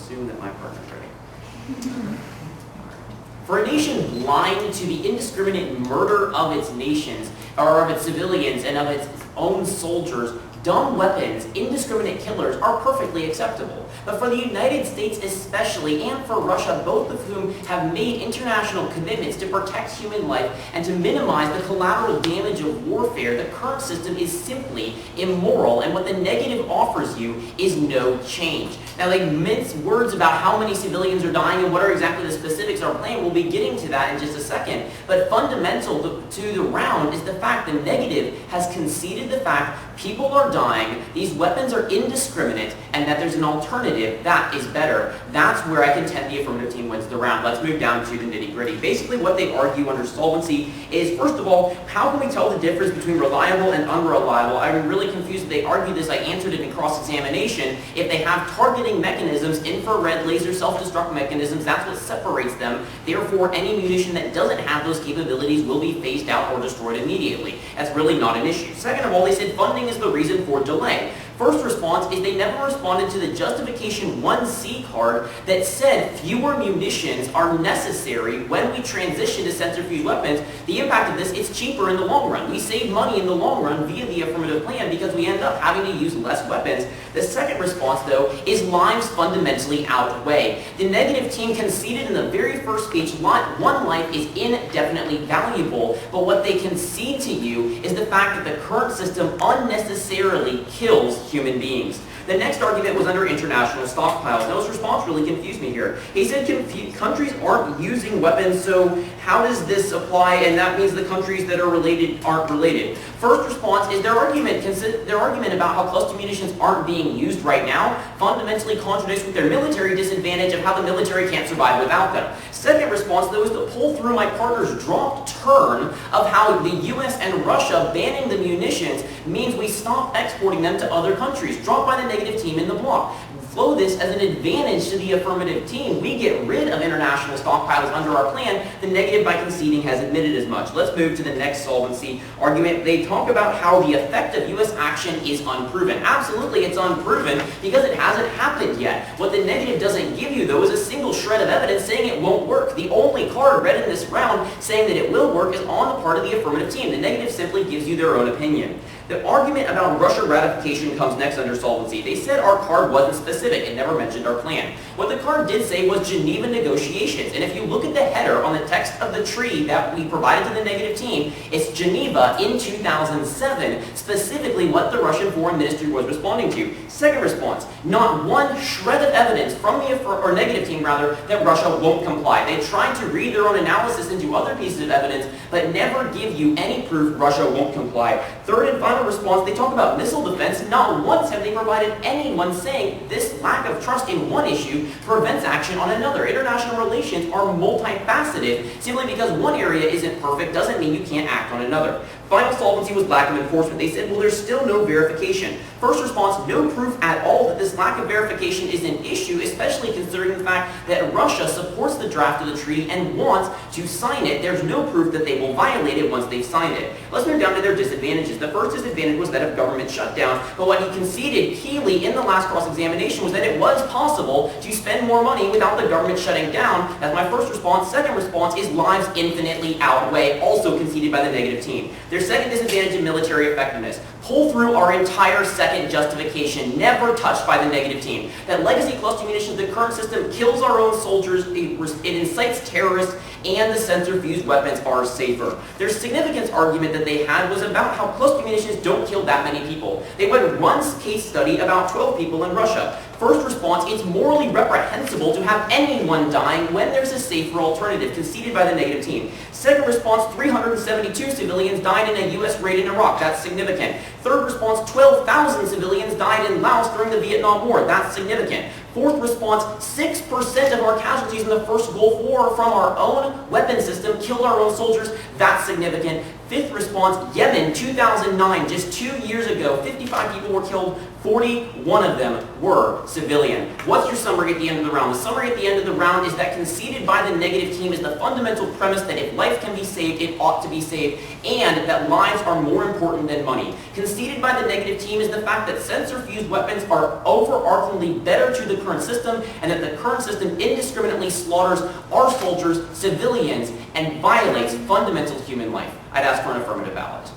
assume that my partner's ready. For a nation blind to the indiscriminate murder of its nations, or of its civilians and of its own soldiers, dumb weapons, indiscriminate killers are perfectly acceptable. But for the United States especially, and for Russia, both of whom have made international commitments to protect human life and to minimize the collateral damage of warfare, the current system is simply immoral, and what the negative offers you is no change. Now, they mince words about how many civilians are dying and what are exactly the specifics of our plan. We'll be getting to that in just a second. But fundamental to the round is the fact the negative has conceded the fact people are dying, these weapons are indiscriminate, and that there's an alternative that is better. That's where I contend the affirmative team wins the round. Let's move down to the nitty-gritty. Basically, what they argue under solvency is, first of all, how can we tell the difference between reliable and unreliable? I'm really confused. They argue this. I answered it in cross-examination. If they have targeting mechanisms, infrared laser self-destruct mechanisms, that's what separates them. Therefore, any munition that doesn't have those capabilities will be phased out or destroyed immediately. That's really not an issue. Second of all, they said funding is the reason for delay. First response is they never responded to the justification 1C card that said fewer munitions are necessary when we transition to sensor-fused weapons. The impact of this, it's cheaper in the long run. We save money in the long run via the affirmative plan because we end up having to use less weapons. The second response, though, is lives fundamentally outweigh. The negative team conceded in the very first speech, one life is indefinitely valuable, but what they concede to you is the fact that the current system unnecessarily kills human beings. The next argument was under international stockpiles. Now, his response really confused me here. He said countries aren't using weapons, so how does this apply? And that means the countries that are related aren't related. First response is their argument about how cluster munitions aren't being used right now fundamentally contradicts with their military disadvantage of how the military can't survive without them. Second response, though, is to pull through my partner's dropped turn of how the U.S. and Russia banning the munitions means we stop exporting them to other countries. Dropped by the negative team in the block. Flow this as an advantage to the affirmative team. We get rid of international stockpiles under our plan. The negative, by conceding, has admitted as much. Let's move to the next solvency argument. They talk about how the effect of U.S. action is unproven. Absolutely, it's unproven because it hasn't happened yet. What the negative doesn't give you, though, is a single shred of evidence saying it won't work. The only card read in this round saying that it will work is on the part of the affirmative team. The negative simply gives you their own opinion. The argument about Russia ratification comes next under solvency. They said our card wasn't specific. It never mentioned our plan. What the card did say was Geneva negotiations. And if you look at the header on the text of the tree that we provided to the negative team, it's Geneva in 2007, specifically what the Russian Foreign Ministry was responding to. Second response, not one shred of evidence from the negative team, that Russia won't comply. They tried to read their own analysis into other pieces of evidence, but never give you any proof Russia won't comply. Third and final response, they talk about missile defense. Not once have they provided anyone saying this lack of trust in one issue prevents action on another. International relations are multifaceted. Simply because one area isn't perfect doesn't mean you can't act on another. Final solvency was lack of enforcement. They said, well, there's still no verification. First response, no proof at all that this lack of verification is an issue, especially considering the fact that Russia supports the draft of the treaty and wants to sign it. There's no proof that they will violate it once they've signed it. Let's move down to their disadvantages. The first disadvantage was that of government shutdown, but what he conceded keenly in the last cross-examination was that it was possible to spend more money without the government shutting down. That's my first response. Second response is lives infinitely outweigh, also conceded by the negative team. Their second disadvantage in military effectiveness. Pull through our entire second justification, never touched by the negative team. That legacy cluster munitions, the current system kills our own soldiers, it incites terrorists, and the sensor-fused weapons are safer. Their significance argument that they had was about how cluster munitions don't kill that many people. They went one case study about 12 people in Russia. First response, it's morally reprehensible to have anyone dying when there's a safer alternative, conceded by the negative team. Second response, 372 civilians died in a U.S. raid in Iraq. That's significant. Third response, 12,000 civilians died in Laos during the Vietnam War. That's significant. Fourth response, 6% of our casualties in the first Gulf War from our own weapon system killed our own soldiers. That's significant. Fifth response, Yemen, 2009, just 2 years ago, 55 people were killed, 41 of them were civilian. What's your summary at the end of the round? The summary at the end of the round is that conceded by the negative team is the fundamental premise that if life can be saved, it ought to be saved, and that lives are more important than money. Conceded by the negative team is the fact that sensor-fused weapons are overarchingly better to the current system, and that the current system indiscriminately slaughters our soldiers, civilians, and violates fundamental human life. I'd ask for an affirmative ballot.